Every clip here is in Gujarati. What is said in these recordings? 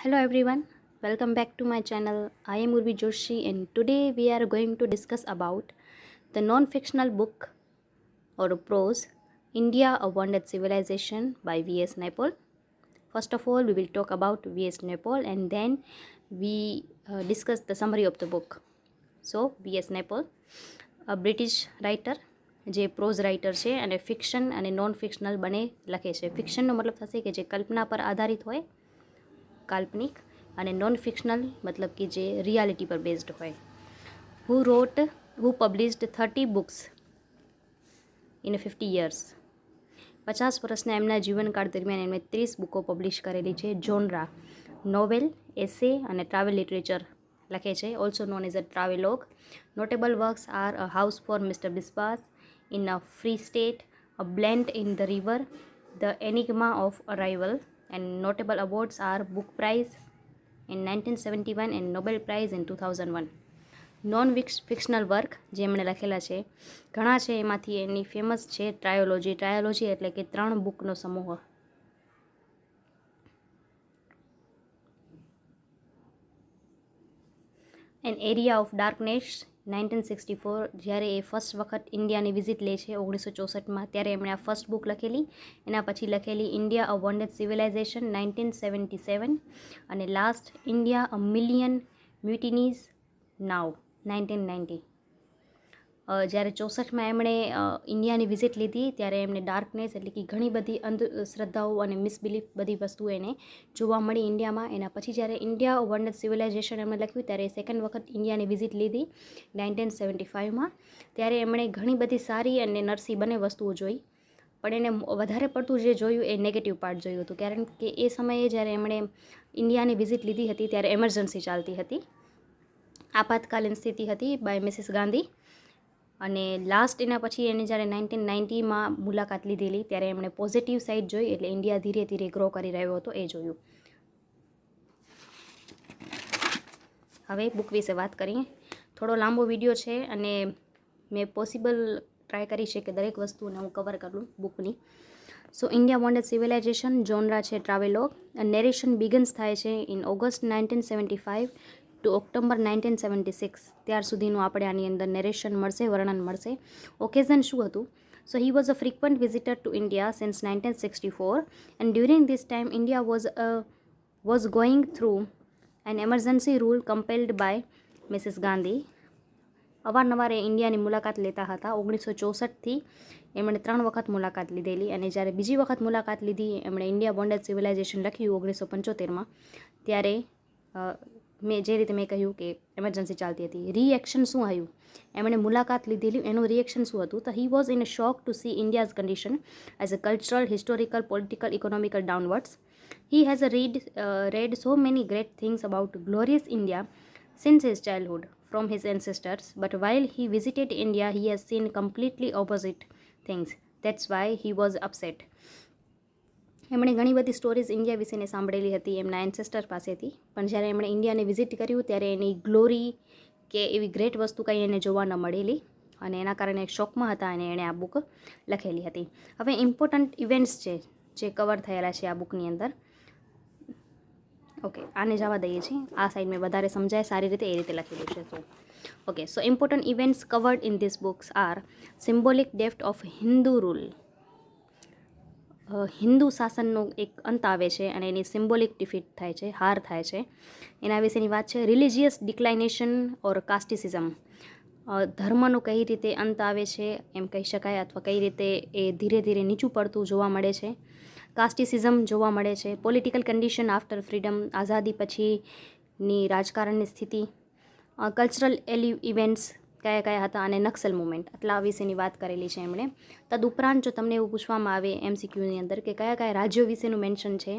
Hello everyone, welcome back to my channel. I am Urvi Joshi and today we are going to discuss about the non-fictional book or prose India a Wondered Civilization by V.S. Naipaul. First of all, we will talk about V.S. Naipaul and then we discuss the summary of the book. So, V.S. Naipaul, a British writer જે પ્રોઝ રાઇટર છે અને ફિક્શન અને નોન ફિક્શનલ બંને લખે છે. ફિક્શનનો મતલબ થશે કે જે કલ્પના પર આધારિત હોય, કાલ્પનિક, અને નોન ફિક્શનલ મતલબ કે જે રિયાલિટી પર બેઝડ હોય. હુ પબ્લિશ્ડ 30 બુક્સ ઇન 50 યર્સ. 50 વર્ષના એમના જીવનકાળ દરમિયાન એમણે 30 બુકો પબ્લિશ કરેલી છે. જોનરા નોવેલ, એસે અને ટ્રાવેલ લિટરેચર લખે છે, also known as a travelogue. Notable works are a house for Mister Biswas in a free state, a blend in the river, the enigma of arrival, and notable awards are book prize in 1971 and Nobel prize in 2001. Non fictional work જે એમણે લખેલા છે ઘણા છે, એમાંથી એની ફેમસ છે ટ્રાયોલોજી. ટ્રાયોલોજી એટલે કે 3 બુકનો સમૂહ. એન એરિયા ઓફ ડાર્કનેસ 1964, જ્યારે એ ફર્સ્ટ વખત ઇન્ડિયાની વિઝિટ લે છે 1964માં, ત્યારે એમણે આ ફર્સ્ટ બુક લખેલી. એના પછી લખેલી ઇન્ડિયા અ વન્ડર્ડ સિવિલાઇઝેશન 1977 અને લાસ્ટ ઇન્ડિયા અ મિલિયન મ્યુટિનીઝ નાવ 1990. જ્યારે 64માં એમણે ઇન્ડિયાની વિઝિટ લીધી ત્યારે એમને ડાર્કનેસ એટલે કે ઘણી બધી અંધશ્રદ્ધાઓ અને મિસબિલીફ બધી વસ્તુઓ એને જોવા મળી ઇન્ડિયામાં. એના પછી જ્યારે ઇન્ડિયા વન્ડર સિવિલાઇઝેશન એમણે લખ્યું ત્યારે સેકન્ડ વખત ઇન્ડિયાની વિઝિટ લીધી 1975માં. ત્યારે એમણે ઘણી બધી સારી અને નરસી બંને વસ્તુઓ જોઈ, પણ એને વધારે પડતું જે જોયું એ નેગેટિવ પાર્ટ જોયું હતું, કારણ કે એ સમયે જ્યારે એમણે ઇન્ડિયાની વિઝિટ લીધી હતી ત્યારે એમરજન્સી ચાલતી હતી, આપાતકાલીન સ્થિતિ હતી બાય મિસિસ ગાંધી. અને લાસ્ટ એના પછી એને જ્યારે 1990માં મુલાકાત લીધેલી ત્યારે એમણે પોઝિટિવ સાઇડ જોઈ, એટલે ઇન્ડિયા ધીરે ધીરે ગ્રો કરી રહ્યો હતો એ જોયું. હવે બુક વિશે વાત કરીએ. થોડો લાંબો વિડીયો છે અને મેં પોસિબલ ટ્રાય કરી છે કે દરેક વસ્તુને હું કવર કરું બુકની. સો ઇન્ડિયા વન્ડર્ડ સિવિલાઇઝેશન જોનરા છે ટ્રાવેલોગ. નેરેશન બિગન્સ થાય છે ઇન ઓગસ્ટ 1975 ટુ ઓક્ટોબર 1976. ત્યાર સુધીનું આપણે આની અંદર નેરેશન મળશે, વર્ણન મળશે. ઓકેઝન શું હતું? So he was a frequent visitor to India since 1964 and during this time India was going through an emergency rule compelled by Mrs Gandhi. અવારનવાર એ ઇન્ડિયાની મુલાકાત લેતા હતા. 1964થી એમણે 3 વખત મુલાકાત લીધેલી અને જ્યારે બીજી વખત મુલાકાત લીધી એમણે ઇન્ડિયા વન્ડર્ડ સિવિલાઇઝેશન લખ્યું 1975માં, ત્યારે મેં જે રીતે મેં કહ્યું કે એમરજન્સી ચાલતી હતી. રિએક્શન શું આવ્યું? એમણે મુલાકાત લીધેલી, એનું રિએક્શન શું હતું? તો he was in a shock to see India's condition as a cultural, historical, political, economical downwards. He has read so many great things about glorious India since his childhood from his ancestors, but while he visited India, he has seen completely opposite things. That's why he was upset. એમણે ઘણી બધી સ્ટોરીઝ ઇન્ડિયા વિશેની સાંભળેલી હતી એમના એન્સેસ્ટર પાસેથી, પણ જ્યારે એમણે ઇન્ડિયાને વિઝિટ કર્યું ત્યારે એની ગ્લોરી કે એવી ગ્રેટ વસ્તુ કંઈ એને જોવા ન મળેલી અને એના કારણે શોકમાં હતા અને એણે આ બુક લખેલી હતી. હવે ઇમ્પોર્ટન્ટ ઇવેન્ટ્સ છે જે કવર થયેલા છે આ બુકની અંદર. ઓકે, આને જવા દઈએ છીએ. આ સાઈડ મેં વધારે સમજાય સારી રીતે એ રીતે લખેલું છે. તો okay, so important events covered in this books are symbolic depth of Hindu rule. Hindu શાસનનો એક અંત આવે છે અને એની સિમ્બોલિક ડિફીટ થાય છે, હાર થાય છે, એના વિશેની વાત છે. રિલિજિયસ ડિક્લાઇનેશન ઓર કાસ્ટિસિઝમ. ધર્મનો કઈ રીતે અંત આવે છે એમ કહી શકાય, અથવા કઈ રીતે એ ધીરે ધીરે નીચું પડતું જોવા મળે છે. કાસ્ટિસિઝમ જોવા મળે છે. Political condition after freedom. આઝાદી પછીની રાજકારણની સ્થિતિ. કલ્ચરલ ઇવેન્ટ્સ કયા કયા હતા અને નક્સલ મુવમેન્ટ, આટલા વિશેની વાત કરેલી છે એમણે. તદુપરાંત જો તમને એવું પૂછવામાં આવે MCQની અંદર કે કયા કયા રાજ્યો વિશેનું મેન્શન છે,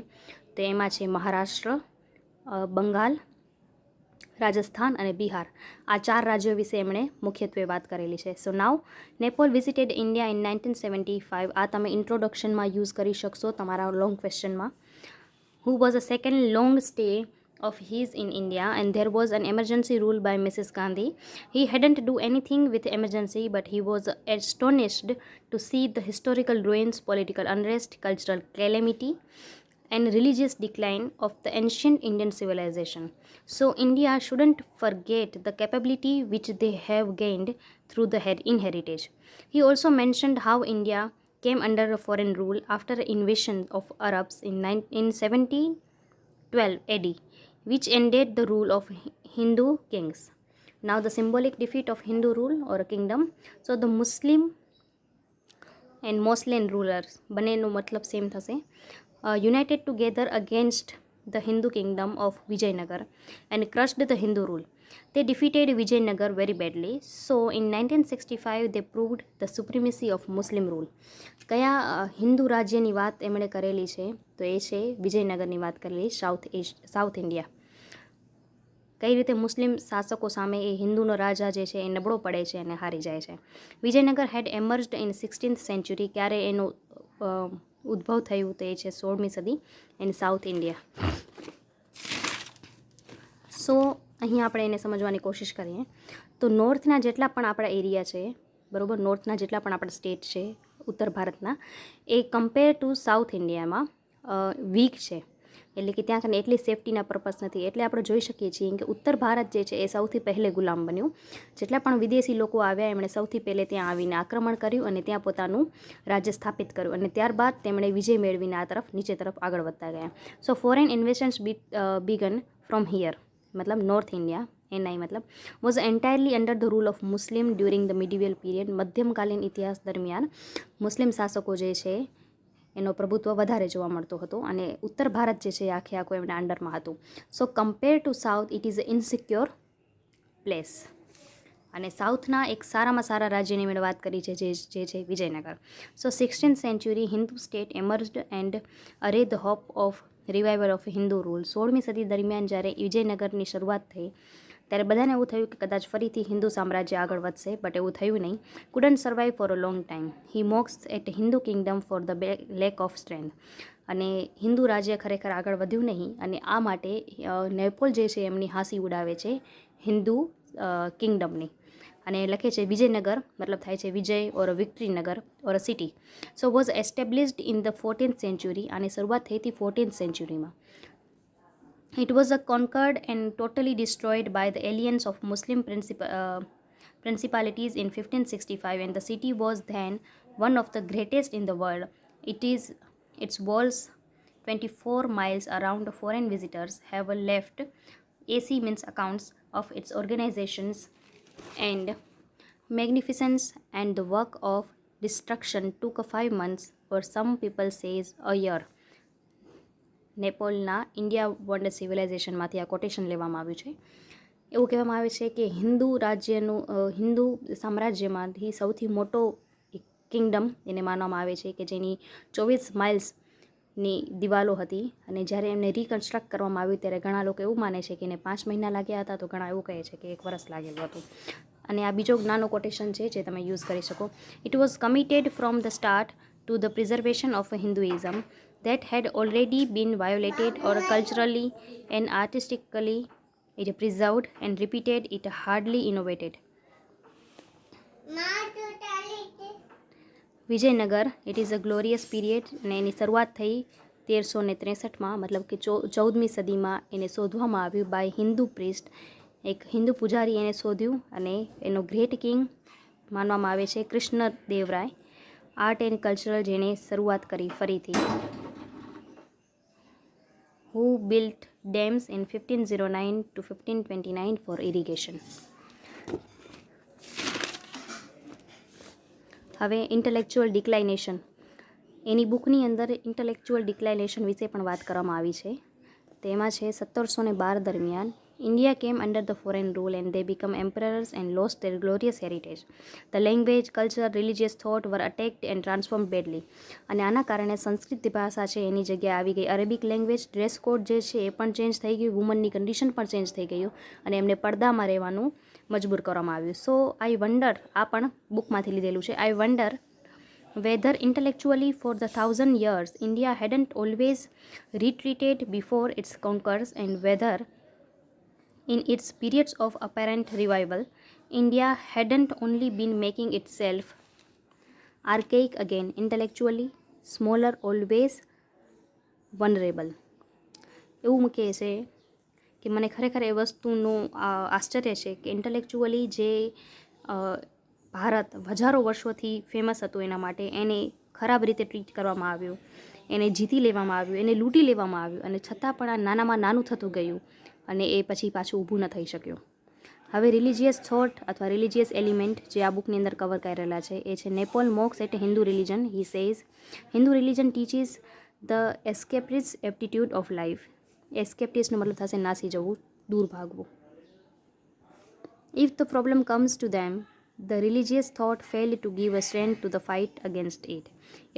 તો એમાં છે મહારાષ્ટ્ર, બંગાળ, રાજસ્થાન અને બિહાર. આ 4 રાજ્યો વિશે એમણે મુખ્યત્વે વાત કરેલી છે. સો નાવ નેપોલ વિઝિટેડ ઇન્ડિયા ઇન 1975. આ તમે ઇન્ટ્રોડક્શનમાં યુઝ કરી શકશો તમારા long ક્વેશ્ચનમાં. Who was a second long stay of his in India and there was an emergency rule by Mrs. Gandhi. He hadn't do anything with emergency, but he was astonished to see the historical ruins, political unrest, cultural calamity and religious decline of the ancient Indian civilization. So India shouldn't forget the capability which they have gained through the inheritage. He also mentioned how India came under a foreign rule after the invasion of Arabs in 1712 AD, which ended the rule of Hindu kings. Now the symbolic defeat of Hindu rule or a kingdom. So the Muslim and Moslem rulers, બંનેનો મતલબ સેમ થશે, united together against the Hindu kingdom of Vijayanagar and crushed the Hindu rule. They defeated Vijayanagar very badly. So in 1965 they proved the supremacy of Muslim rule. કયા હિન્દુ રાજ્યની વાત એમણે કરેલી છે? તો એ છે વિજયનગરની વાત કરેલી, સાઉથ ઇન્ડિયા. કઈ રીતે મુસ્લિમ શાસકો સામે એ હિન્દુનો રાજા જે છે એ નબળો પડે છે અને હારી જાય છે. વિજયનગર હેડ એમર્જડ ઇન 16th સેન્ચુરી. ક્યારે એનું ઉદ્ભવ થયું તો એ છે 16મી સદી ઇન સાઉથ ઇન્ડિયા. સો અહીં આપણે એને સમજવાની કોશિશ કરીએ તો નોર્થના જેટલા પણ આપણા એરિયા છે, બરાબર, નોર્થના જેટલા પણ આપણા સ્ટેટ છે ઉત્તર ભારતના, એ કમ્પેર ટુ સાઉથ ઇન્ડિયામાં વીક છે. એટલે કે ત્યાં કને એટલી સેફટીના પર્પઝ નથી. એટલે આપણે જોઈ શકીએ છીએ કે ઉત્તર ભારત જે છે એ સૌથી પહેલે ગુલામ બન્યું. જેટલા પણ વિદેશી લોકો આવ્યા એમણે સૌથી પહેલે ત્યાં આવીને આક્રમણ કર્યું અને ત્યાં પોતાનું રાજ્ય સ્થાપિત કર્યું અને ત્યારબાદ તેમણે વિજય મેળવીને આ તરફ નીચે તરફ આગળ વધતા ગયા. So foreign invasions began from here, મતલબ નોર્થ ઇન્ડિયા, એનઆઈ મતલબ, was entirely under the rule of Muslim during the medieval period. મધ્યમકાલીન ઇતિહાસ દરમિયાન મુસ્લિમ શાસકો જે છે એનો પ્રભુત્વ વધારે જોવા મળતો હતો અને ઉત્તર ભારત જે છે આખે આખું એમના અંડરમાં હતું. So compare to south it is a insecure place. અને સાઉથના એક સારામાં સારા રાજ્યની મેં વાત કરી છે જે છે Vijayanagar. So 16th century Hindu state emerged and are the hope of revival of Hindu rule. 16મી સદી દરમિયાન જ્યારે વિજયનગરની શરૂઆત થઈ ત્યારે બધાને એવું થયું કે કદાચ ફરીથી હિન્દુ સામ્રાજ્ય આગળ વધશે, બટ એવું થયું નહીં. Couldn't survive for a long time. He mocks at Hindu kingdom for the lack of strength. અને હિન્દુ રાજ્ય ખરેખર આગળ વધ્યું નહીં અને આ માટે નેપોલ જે છે એમની હાંસી ઉડાવે છે હિન્દુ કિંગડમની. અને લખે છે વિજયનગર મતલબ થાય છે વિજય ઓર વિક્ટરીનગર or a city. So was established in the 14th century. અને શરૂઆત થઈ હતી 14th સેન્ચુરીમાં. It was conquered and totally destroyed by the alliance of Muslim principalities in 1565 and the city was then one of the greatest in the world. Its walls 24 miles around. Foreign visitors have left AC means accounts of its organizations and magnificence, and the work of destruction took 5 months or some people says a year. નેપોલના ઇન્ડિયા વોન્ડર સિવિલાઇઝેશનમાંથી આ કોટેશન લેવામાં આવ્યું છે. એવું કહેવામાં આવે છે કે હિન્દુ રાજ્યનું હિન્દુ સામ્રાજ્યમાંથી સૌથી મોટો કિંગડમ એને માનવામાં આવે છે કે જેની 24 માઇલ્સની દિવાલો હતી. અને જ્યારે એમને રિકન્સ્ટ્રક્ટ કરવામાં આવ્યું ત્યારે ઘણા લોકો એવું માને છે કે એને 5 મહિના લાગ્યા હતા, તો ઘણા એવું કહે છે કે 1 વર્ષ લાગેલું હતું. અને આ બીજો નાનો કોટેશન છે જે તમે યુઝ કરી શકો. It was committed from the start to the preservation of Hinduism that had already been violated or culturally and artistically it preserved and repeated it hardly innovated. Vijayanagar it is a glorious period અને એની શરૂઆત થઈ 1363માં, મતલબ કે 14મી સદીમાં એને શોધવામાં આવ્યું બાય હિન્દુ પ્રિસ્ટ. એક હિન્દુ પૂજારી એને શોધ્યું અને એનો ગ્રેટ કિંગ માનવામાં આવે છે કૃષ્ણદેવરાય. આર્ટ એન્ડ કલ્ચરલ જેણે શરૂઆત કરી ફરીથી. who built dams in 1509 to 1529 for irrigation. હવે ઇન્ટેલેક્ચુઅલ ડિક્લાઇનેશન, એની બુકની અંદર ઇન્ટેલેક્ચુઅલ ડિક્લાઇનેશન વિશે પણ વાત કરવામાં આવી છે. તેમાં છે 1712 દરમિયાન India came under the foreign rule and they became emperors and lost their glorious heritage. The language, culture, religious thought were attacked and transformed badly. અને આના કારણે સંસ્કૃત ભાષા છે એની જગ્યાએ આવી ગઈ અરેબિક લેંગ્વેજ. ડ્રેસ કોડ જે છે એ પણ ચેન્જ થઈ ગયું, વુમનની કન્ડિશન પણ ચેન્જ થઈ ગયું અને એમને પડદામાં રહેવાનું મજબૂર કરવામાં આવ્યું. સો આઈ વન્ડર, આ પણ બુકમાંથી લીધેલું છે. આઈ wonder whether intellectually for the 1000 years India hadn't always retreated before its conquerors, and whether in its periods of apparent revival India hadn't only been making itself archaic again, intellectually smaller, always vulnerable. એવું કહે છે કે મને ખરેખર એ વસ્તુનું આશ્ચર્ય છે કે ઇન્ટેલેક્ચ્યુઅલી જે ભારત હજારો વર્ષોથી ફેમસ હતું એના માટે, એને ખરાબ રીતે ટ્રીટ કરવામાં આવ્યું, એને જીતી લેવામાં આવ્યું, એને લૂંટી લેવામાં આવ્યું, અને છતાં પણ આ નાનામાં નાનું થતું ગયું અને એ પછી પાછું ઊભું ન થઈ શક્યું. હવે રિલિજિયસ થોટ અથવા રિલિજિયસ એલિમેન્ટ જે આ બુકની અંદર કવર કરેલા છે એ છે Naipaul mocks at Hindu religion. He says Hindu religion teaches the escapist aptitude of life. એસ્કેપિસ્ટનો મતલબ થશે નાસી જવું, દૂર ભાગવું. If the problem comes to them, the religious thought failed to give a strength to the fight against it.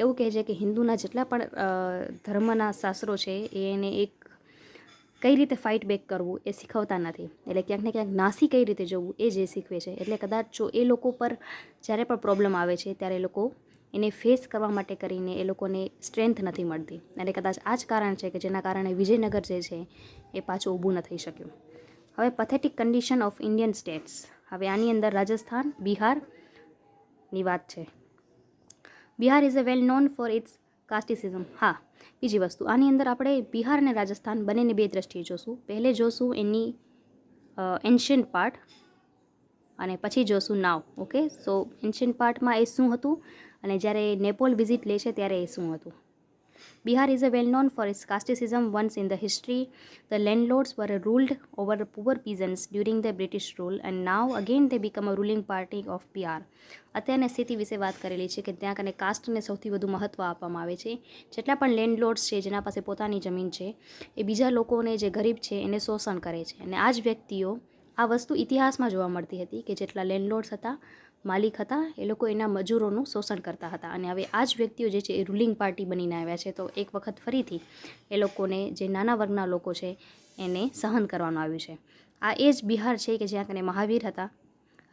એવું કહે છે કે હિન્દુના જેટલા પણ ધર્મના શાસ્ત્રો છે એને એક કઈ રીતે ફાઇટ બેક કરવું એ શીખવતા નથી, એટલે ક્યાંક ને ક્યાંક નાસી કઈ રીતે જવું એ જે શીખવે છે. એટલે કદાચ જો એ લોકો પર જ્યારે પણ પ્રોબ્લેમ આવે છે ત્યારે એ લોકો એને ફેસ કરવા માટે કરીને એ લોકોને સ્ટ્રેન્થ નથી મળતી, અને કદાચ આ જ કારણ છે કે જેના કારણે વિજયનગર જે છે એ પાછું ઊભું ન થઈ શક્યું. હવે pathetic condition of Indian states. હવે આની અંદર રાજસ્થાન, બિહારની વાત છે. Bihar is a well known for its casteism. હા, બીજી વસ્તુ આની અંદર આપણે બિહાર અને રાજસ્થાન બંનેને બે દ્રષ્ટિએ જોશું. પહેલે જોશું એની એન્શિયન્ટ પાર્ટ અને પછી જોશું નાવ. ઓકે, સો એન્શિયન્ટ પાર્ટમાં એ શું હતું અને જ્યારે નેપોલ વિઝિટ લે છે ત્યારે એ શું હતું. Bihar is well known for its casteism. Once in the history, the landlords were ruled over poor peasants during the British rule, and now again they become a ruling party of Bihar. અત્યારની સ્થિતિ વિશે વાત કરેલી છે કે ત્યાં કને કાસ્ટને સૌથી વધુ મહત્ત્વ આપવામાં આવે છે. જેટલા પણ લેન્ડલોર્ડ્સ છે જેના પાસે પોતાની જમીન છે એ બીજા લોકોને જે ગરીબ છે એને શોષણ કરે છે, અને આ જ વ્યક્તિઓ, આ વસ્તુ ઇતિહાસમાં જોવા મળતી હતી કે જેટલા લેન્ડલોર્ડ્સ હતા, માલિક હતા, એ લોકો એના મજૂરોનું શોષણ કરતા હતા. અને હવે આ જ વ્યક્તિઓ જે છે એ રૂલિંગ પાર્ટી બનીને આવ્યા છે. તો એક વખત ફરીથી એ લોકોને, જે નાના વર્ગના લોકો છે, એને સહન કરવાનું આવ્યું છે. આ એ જ બિહાર છે કે જ્યાં કને મહાવીર હતા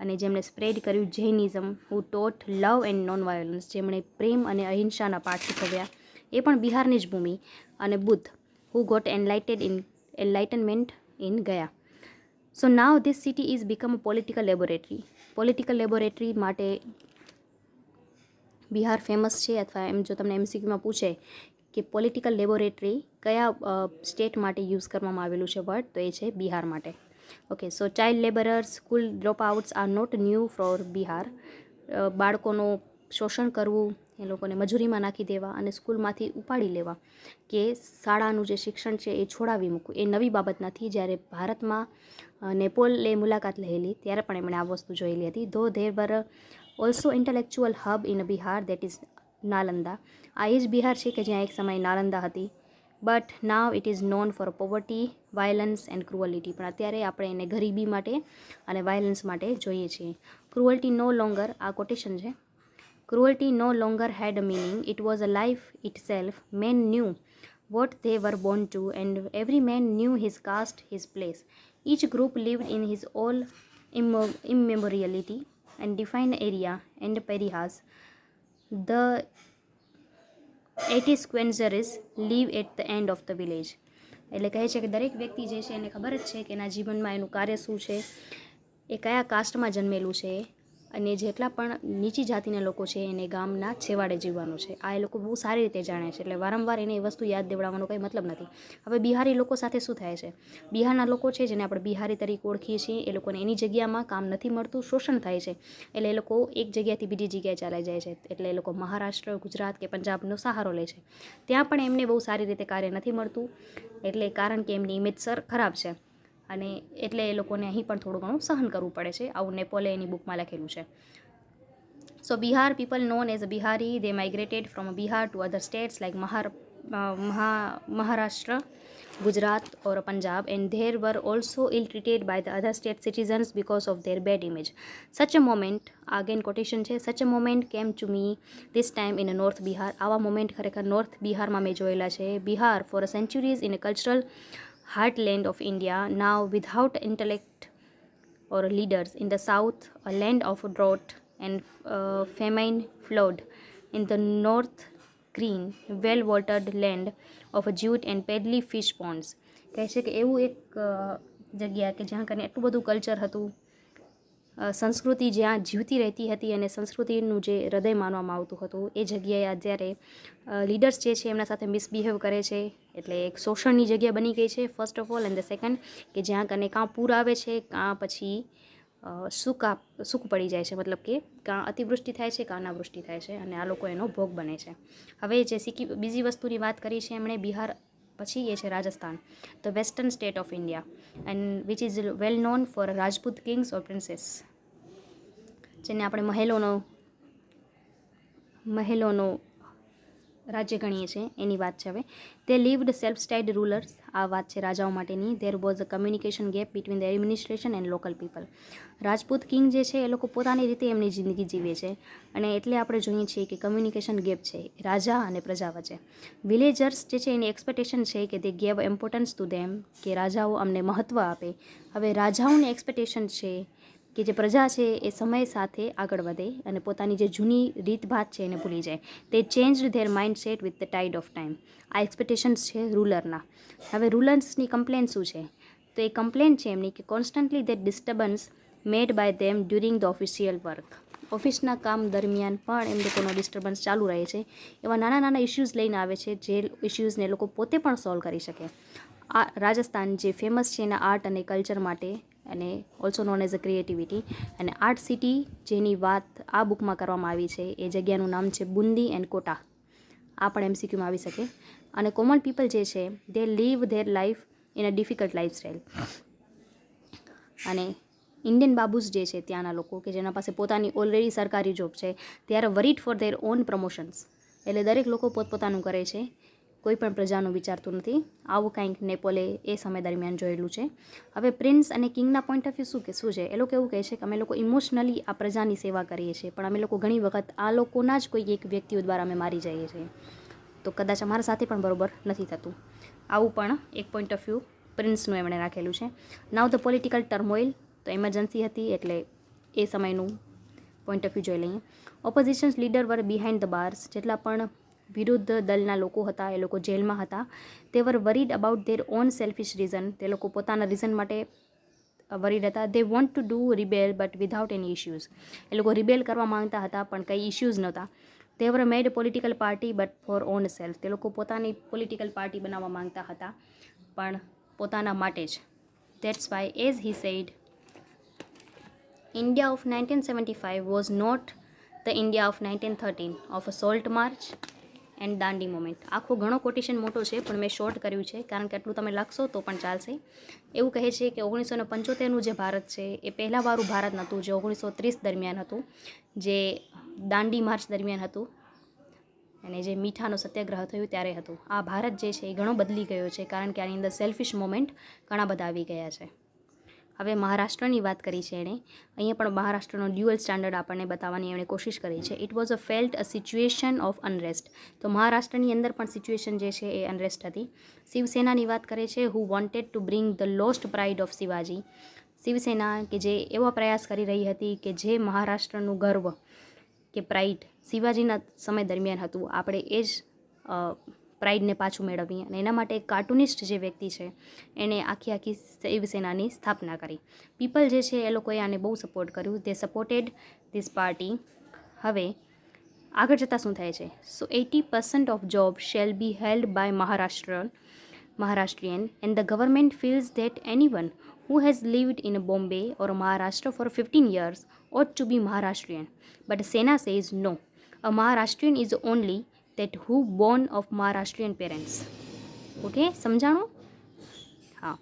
અને જેમણે સ્પ્રેડ કર્યું Jainism, who taught love and non violence, જેમણે પ્રેમ અને અહિંસાના પાઠ શીખવ્યા, એ પણ બિહારની જ ભૂમિ. અને Buddha, who got enlightenment in Gaya. So now this city is become a political laboratory. Political laboratory માટે બિહાર ફેમસ છે. અથવા એમ જો તમને એમસીક્યુમાં પૂછે કે પોલિટિકલ લેબોરેટરી કયા સ્ટેટ માટે યુઝ કરવામાં આવેલું છે વર્ડ, તો એ છે બિહાર માટે. Okay, so child labourers, school dropouts are not new for Bihar. બાળકોનું શોષણ કરવું, એ લોકોને મજૂરીમાં નાખી દેવા અને સ્કૂલમાંથી ઉપાડી લેવા, કે શાળાનું જે શિક્ષણ છે એ છોડાવી મૂકવું, એ નવી બાબત નથી. જ્યારે ભારતમાં નેપોલે મુલાકાત લહેલી ત્યારે પણ એમણે આ વસ્તુ જોયેલી હતી. ધો there were also intellectual hub in Bihar, that is Nalanda. આ એ જ બિહાર છે કે જ્યાં એક સમય નાલંદા હતી. But now it is known for poverty, violence and cruelty. પણ અત્યારે આપણે એને ગરીબી માટે અને વાયલન્સ માટે જોઈએ છીએ. ક્રુઅલ્ટી નો લોંગર, આ કોટેશન છે, cruelty no longer had a meaning, it was a life itself. Men knew what they were born to, and every man knew his caste, his place. Each group lived in his own immemoriality and defined area and perihas. The 80 squanzers live at the end of the village. એટલે કહે છે કે દરેક વ્યક્તિ જે છે એને ખબર જ છે કે એના જીવનમાં એનું કાર્ય શું છે, એ કયા કાસ્ટમાં જન્મેલું છે, અને જેટલા પણ નીચી જાતિના લોકો છે એને ગામના છેવાડે જીવવાનું છે. આ એ લોકો બહુ સારી રીતે જાણે છે, એટલે વારંવાર એને એ વસ્તુ યાદ દેવડાવવાનો કંઈ મતલબ નથી. હવે બિહારી લોકો સાથે શું થાય છે? બિહારના લોકો છે જેને આપણે બિહારી તરીકે ઓળખીએ છીએ, એ લોકોને એની જગ્યામાં કામ નથી મળતું, શોષણ થાય છે, એટલે એ લોકો એક જગ્યાથી બીજી જગ્યાએ ચાલી જાય છે. એટલે એ લોકો મહારાષ્ટ્ર, ગુજરાત કે પંજાબનો સહારો લે છે. ત્યાં પણ એમને બહુ સારી રીતે કાર્ય નથી મળતું, એટલે કારણ કે એમની ઇમેજ ખરાબ છે, અને એટલે એ લોકોને અહીં પણ થોડું ઘણું સહન કરવું પડે છે. આવું નેપોલે એની બુકમાં લખેલું છે. સો Bihar, people known as Bihari, they migrated from Bihar to other states like Maharashtra, Gujarat or Punjab, and they were also ill-treated by the other state citizens because of their bad image. Such a moment, again quotation છે, such a moment came to me this time in North Bihar. આવા મોમેન્ટ ખરેખર નોર્થ બિહારમાં મેં જોયેલા છે. Bihar for centuries in a cultural heartland of India, now without intellect or leaders. In the south, a land of drought and famine, flood. In the north, green, well-watered land of jute and peddly fish ponds. કહે છે કે એવું એક જગ્યા કે જ્યાં કને એટલું બધું કલ્ચર હતું, સંસ્કૃતિ જ્યાં જીવતી રહેતી હતી અને સંસ્કૃતિનું જે હૃદય માનવામાં આવતું હતું એ જગ્યાએ અત્યારે લીડર્સ જે છે એમના સાથે મિસબિહેવ કરે છે, એટલે એક શોષણની જગ્યા બની ગઈ છે first of all. And the second કે જ્યાં કને કાં પૂર આવે છે કાં પછી સૂક પડી જાય છે, મતલબ કે કાં અતિવૃષ્ટિ થાય છે કાં અનાવૃષ્ટિ થાય છે અને આ લોકો એનો ભોગ બને છે. હવે જે બીજી વસ્તુની વાત કરી છે એમણે બિહાર પછી એ છે Rajasthan, the western state of India, and which is well known four Rajput Kings or princess, જેને આપણે મહેલોનો રાજ્ય ગણીએ છીએ એની વાત છે. હવે તે લીવડ સેલ્ફ સ્ટાઇલ્ડ રૂલર્સ, આ વાત છે રાજાઓ માટેની. There was a communication gap between the administration and local people. Rajput king જે છે એ લોકો પોતાની રીતે એમની જિંદગી જીવે છે અને એટલે આપણે જોઈએ છીએ કે કમ્યુનિકેશન ગેપ છે રાજા અને પ્રજા વચ્ચે. વિલેજર્સ જે છે એની એક્સપેક્ટેશન છે કે તે ગેવ ઇમ્પોર્ટન્સ ટુ ધેમ, કે રાજાઓ અમને મહત્ત્વ આપે. હવે રાજાઓની એક્સપેક્ટેશન છે કે જે પ્રજા છે એ સમય સાથે આગળ વધે અને પોતાની જે જૂની રીતભાત છે એને ભૂલી જાય. તે changed there mind set with the tide of time. આ એક્સપેક્ટેશન્સ છે રૂલરના. હવે રૂલર્સની કમ્પ્લેન શું છે? તો એ કમ્પ્લેન છે એમની કે constantly that disturbance made by them during the official work. ઓફિસના કામ દરમિયાન પણ એમ લોકોનો ડિસ્ટર્બન્સ ચાલુ રહે છે. એવા નાના નાના ઇશ્યુઝ લઈને આવે છે જે ઇશ્યુઝને લોકો પોતે પણ સોલ્વ કરી શકે. આ રાજસ્થાન જે ફેમસ છે એના આર્ટ અને કલ્ચર માટે અને ઓલ્સો નોન એઝ અ ક્રિએટિવિટી, અને આર્ટ સિટી જેની વાત આ બુકમાં કરવામાં આવી છે એ જગ્યાનું નામ છે બુંદી એન્ડ કોટા. આ પણ એમસીક્યુમાં આવી શકે. અને કોમન પીપલ જે છે they live their life in a difficult lifestyle. અને ઇન્ડિયન બાબુસ જે છે ત્યાંના લોકો કે જેના પાસે પોતાની ઓલરેડી સરકારી જોબ છે, they are worried four there on promotions. એટલે દરેક લોકો પોતપોતાનું કરે છે, કોઈ પણ પ્રજાનું વિચારતું નથી. આવું કંઈક નેપોલે એ સમય દરમિયાન જોયેલું છે. હવે પ્રિન્સ અને કિંગના પોઈન્ટ ઓફ વ્યૂ શું છે? એ લોકો એવું કહે છે કે અમે લોકો ઇમોશનલી આ પ્રજાની સેવા કરીએ છીએ, પણ અમે લોકો ઘણી વખત આ લોકોના જ કોઈ એક વ્યક્તિઓ દ્વારા અમે મારી જઈએ છીએ, તો કદાચ અમારા સાથે પણ બરોબર નથી થતું. આવું પણ એક પોઈન્ટ ઓફ વ્યૂ પ્રિન્સનું એમણે રાખેલું છે. નાવ ધ પોલિટિકલ ટર્મોઇલ, તો એમરજન્સી હતી એટલે એ સમયનું પોઈન્ટ ઓફ વ્યૂ જોઈ લઈએ. Oppositions leader were behind the bars, જેટલા પણ વિરુદ્ધ દળના લોકો હતા એ લોકો જેલમાં હતા. તે were worried about their own selfish reason, તે લોકો પોતાના રીઝન માટે વરીડ હતા. They want to do rebel but without any issues, એ લોકો રિબેલ કરવા માંગતા હતા પણ કંઈ ઇશ્યુઝ નહોતા. તે were made political party but for own self, તે લોકો પોતાની પોલિટિકલ પાર્ટી બનાવવા માંગતા હતા પણ પોતાના માટે જ. That's why, as he said, India of 1975 was not the India of 1913 of a salt march and Dandi moment. આખો ઘણો કોટેશન મોટો છે પણ મેં શોર્ટ કર્યું છે કારણ કે આટલું તમે લખશો તો પણ ચાલશે. એવું કહે છે કે 1975નું જે ભારત છે એ પહેલાંવાળું ભારત નહોતું જે 1930 દરમિયાન હતું, જે દાંડી માર્ચ દરમિયાન હતું અને જે મીઠાનો સત્યાગ્રહ થયું ત્યારે હતું. આ ભારત જે છે એ ઘણો બદલી ગયો છે કારણ કે આની અંદર સેલ્ફિશ મોમેન્ટ ઘણા બધા આવી ગયા છે. હવે મહારાષ્ટ્રની વાત કરી છે એણે. અહીંયા પણ મહારાષ્ટ્રનો ડ્યુઅલ સ્ટાન્ડર્ડ આપણને બતાવવાની એમણે કોશિશ કરી છે. It was a felt a situation of unrest, તો મહારાષ્ટ્રની અંદર પણ સિચ્યુએશન જે છે એ અનરેસ્ટ હતી. શિવસેનાની વાત કરે છે, who wanted to bring the lost pride of Shivaji. Shiv Sena કે જે એવો પ્રયાસ કરી રહી હતી કે જે મહારાષ્ટ્રનું ગર્વ કે પ્રાઇડ શિવાજીના સમય દરમિયાન હતું, આપણે એ જ પ્રાઇડને પાછું મેળવીએ. અને એના માટે એક કાર્ટુનિસ્ટ જે વ્યક્તિ છે એણે આખી શિવસેનાની સ્થાપના કરી. પીપલ જે છે એ લોકોએ આને બહુ સપોર્ટ કર્યું. તે સપોર્ટેડ ધીસ પાર્ટી. હવે આગળ જતાં શું થાય છે? So 80% of job shall be held by Maharashtrian and the government feels that anyone who has lived in Bombay or Maharashtra for 15 years ought to be Maharashtrian. But Sena says no. A Maharashtrian is only that who born of Maharashtrian parents. Okay, સમજાણું? હા,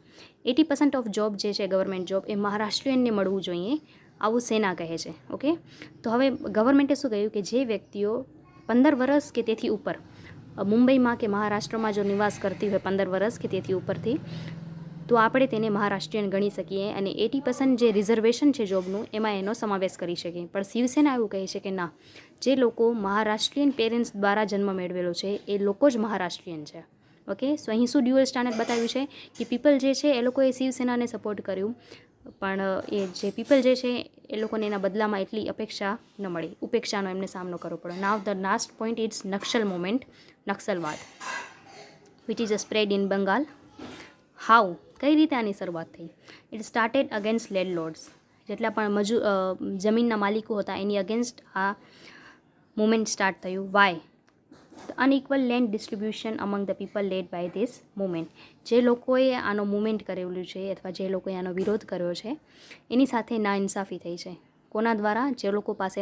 80% ઓફ જોબ જે છે ગવર્મેન્ટ જોબ એ મહારાષ્ટ્રીયનને મળવું જોઈએ, આવું સેના કહે છે. ઓકે, તો હવે ગવર્મેન્ટે શું કહ્યું કે જે વ્યક્તિઓ 15 વર્ષ કે તેથી ઉપર મુંબઈમાં કે મહારાષ્ટ્રમાં જો નિવાસ કરતી હોય 15 વર્ષ કે તેથી ઉપરથી, તો આપણે તેને મહારાષ્ટ્રીયન ગણી શકીએ અને 80% જે રિઝર્વેશન છે જોબનું એમાં એનો સમાવેશ કરી શકીએ. પણ શિવસેના એવું કહે છે કે ના, જે લોકો મહારાષ્ટ્રીયન પેરેન્ટ્સ દ્વારા જન્મ મેળવેલો છે એ લોકો જ મહારાષ્ટ્રીયન છે. ઓકે, સો અહીં શું ડ્યુઅલ સ્ટાન્ડર્ડ બતાવ્યું છે કે પીપલ જે છે એ લોકોએ શિવસેનાને સપોર્ટ કર્યું પણ એ જે પીપલ જે છે એ લોકોને એના બદલામાં એટલી અપેક્ષા ન મળી, ઉપેક્ષાનો એમને સામનો કરવો પડ્યો. Now the last point it's Naxal moment, નક્સલવાદ which is a spread in Bengal. How, કઈ રીતે આની શરૂઆત થઈ? It started against landlords. જેટલા પણ જમીનના માલિકો હતા એની અગેન્સ્ટ આ મુવમેન્ટ સ્ટાર્ટ થયું. Why the unequal land distribution among the people led by this movement. જે લોકોએ આનો મુવમેન્ટ કરેલું છે અથવા જે લોકોએ આનો વિરોધ કર્યો છે એની સાથે નાઇન્સાફી થઈ છે. કોના દ્વારા? જે લોકો પાસે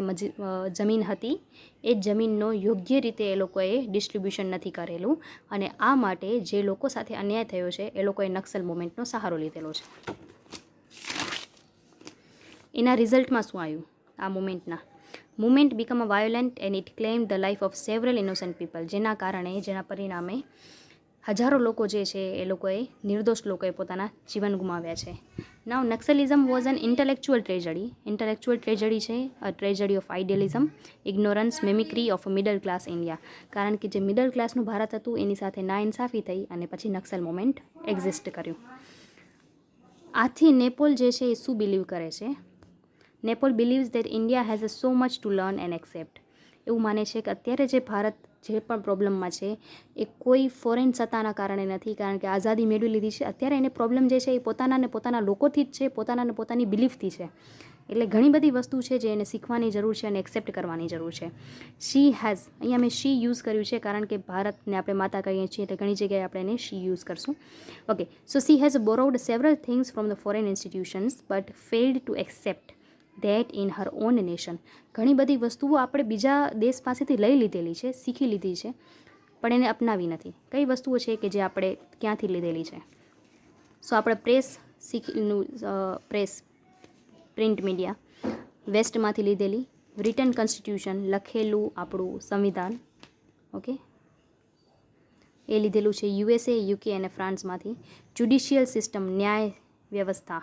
જમીન હતી એ જ જમીનનો યોગ્ય રીતે એ લોકોએ ડિસ્ટ્રીબ્યુશન નથી કરેલું અને આ માટે જે લોકો સાથે અન્યાય થયો છે એ લોકોએ નક્સલ મુવમેન્ટનો સહારો લીધેલો છે. એના રિઝલ્ટમાં શું આવ્યું આ મુવમેન્ટના? Movement become a violent and it claim the life of several innocent people. જેના પરિણામે હજારો લોકો જે છે એ લોકોએ નિર્દોષ લોકોએ પોતાના જીવન ગુમાવ્યા છે. Now Naxalism was an intellectual tragedy. Intellectual tragedy છે, a tragedy of idealism, ignorance, mimicry of middle class India. કારણ કે જે મિડલ ક્લાસનું ભારત હતું એની સાથે નાઇન્સાફી થઈ અને પછી નક્સલ મુવમેન્ટ એક્ઝિસ્ટ કર્યું. આથી નેપોલ જે છે એ શું બિલીવ કરે છે? Naipaul believes that India has so much to learn and accept. એવું માને છે કે અત્યારે જે ભારત જે પણ પ્રોબ્લેમમાં છે એ કોઈ ફોરેન સત્તાના કારણે નથી, કારણ કે આઝાદી મેળવી લીધી છે. અત્યારે એને પ્રોબ્લેમ જે છે એ પોતાના લોકોથી જ છે, પોતાની બિલીફથી છે. એટલે ઘણી બધી વસ્તુ છે જે એને શીખવાની જરૂર છે અને એક્સેપ્ટ કરવાની જરૂર છે. શી હેઝ, અહીંયા મેં શી યુઝ કર્યું છે કારણ કે ભારતને આપણે માતા કહીએ છીએ એટલે ઘણી જગ્યાએ આપણે એને શી યુઝ કરશું. Okay, so she has borrowed several things from the foreign institutions but failed to accept that in her own nation. ઘણી બધી વસ્તુઓ આપણે બીજા દેશ પાસેથી લઈ લીધેલી છે, શીખી લીધી છે, પણ એને અપનાવી નથી. કઈ વસ્તુઓ છે કે જે આપણે ક્યાંથી લીધેલી છે? સો આપણે પ્રેસ પ્રિન્ટ મીડિયા વેસ્ટમાંથી લીધેલી. રિટન કોન્સ્ટિટ્યુશન, લખેલું આપણું સંવિધાન, ઓકે, એ લીધેલું છે યુએસએ, યુકે અને ફ્રાન્સમાંથી. જ્યુડિશિયલ સિસ્ટમ, ન્યાય વ્યવસ્થા,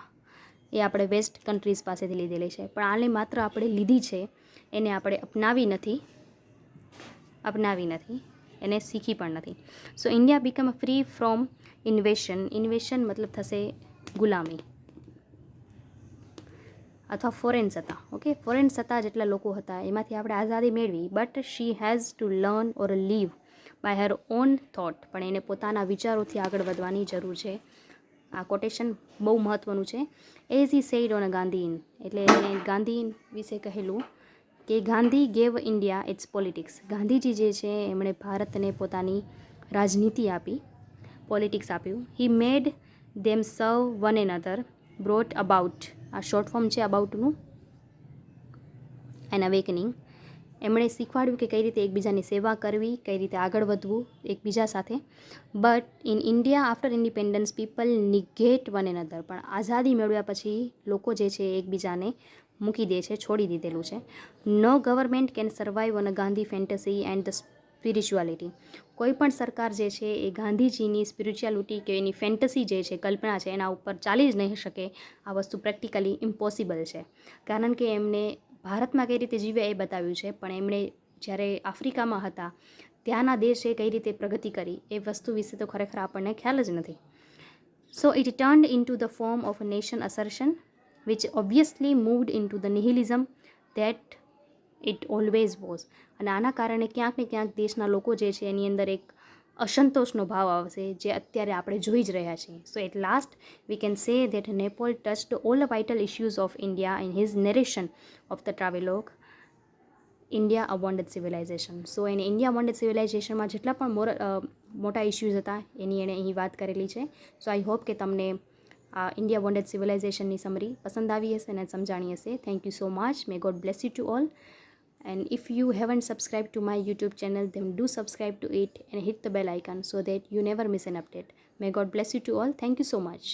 એ આપણે વેસ્ટ કન્ટ્રીઝ પાસેથી લીધેલી છે, પણ આને માત્ર આપણે લીધી છે, એને આપણે અપનાવી નથી, એને શીખી પણ નથી. સો ઇન્ડિયા બીકમ ફ્રી ફ્રોમ ઇન્વેશન. ઇન્વેશન મતલબ થશે ગુલામી અથવા ફોરેન સત્તા. ઓકે, ફોરેન સત્તા જેટલા લોકો હતા એમાંથી આપણે આઝાદી મેળવી. But she has to learn or live by her own thought. પણ એને પોતાના વિચારોથી આગળ વધવાની જરૂર છે. આ કોટેશન બહુ મહત્ત્વનું છે. As he said on a Gandhi. એટલે એને ગાંધી વિશે કહેલું કે Gandhi gave India its politics. Gandhiji જે છે એમણે ભારતને પોતાની રાજનીતિ આપી, પોલિટિક્સ આપ્યું. હી made them serve one another, brought about, આ શોર્ટ ફોર્મ છે અબાઉટનું, એન અવેકનિંગ. એમણે શીખવાડ્યું કે કઈ રીતે એકબીજાની સેવા કરવી, કઈ રીતે આગળ વધવું એકબીજા સાથે. But in India after independence people negate one another. પણ આઝાદી મેળવ્યા પછી લોકો જે છે એકબીજાને મૂકી દે છે, છોડી દીધેલું છે. No government can survive on a Gandhi fantasy and the spirituality. કોઈ પણ સરકાર જે છે એ ગાંધીજીની સ્પિરિચ્યુઆલિટી કે એની ફેન્ટસી જે છે, કલ્પના છે, એના ઉપર ચાલી જ નહીં શકે. આ વસ્તુ પ્રેક્ટિકલી ઇમ્પોસિબલ છે, કારણ કે એમને ભારતમાં કઈ રીતે જીવે એ બતાવ્યું છે, પણ એમણે જ્યારે આફ્રિકામાં હતા ત્યાંના દેશે કઈ રીતે પ્રગતિ કરી એ વસ્તુ વિશે તો ખરેખર આપણને ખ્યાલ જ નથી. So it turned into the form of a nation assertion which obviously moved into the nihilism that it always was. અને આના કારણે ક્યાંક ને ક્યાંક દેશના લોકો જે છે એની અંદર એક અસંતોષનો ભાવ આવશે, જે અત્યારે આપણે જોઈ જ રહ્યા છીએ. So at last we can say that Naipaul touched all the vital issues of India in his narration of the travelogue India a wounded civilization. So એને ઇન્ડિયા વોન્ડેડ સિવિલાઇઝેશનમાં જેટલા પણ મોટા ઇશ્યુઝ હતા એની એણે અહીં વાત કરેલી છે. સો આઈ હોપ કે તમને આ ઇન્ડિયા વોન્ડેડ સિવિલાઇઝેશનની સમરી પસંદ આવી હશે અને સમજાણી હશે. Thank you so much. May God bless you to all. And if you haven't subscribed to my YouTube channel, then do subscribe to it and hit the bell icon so that you never miss an update. May God bless you to all. Thank you so much.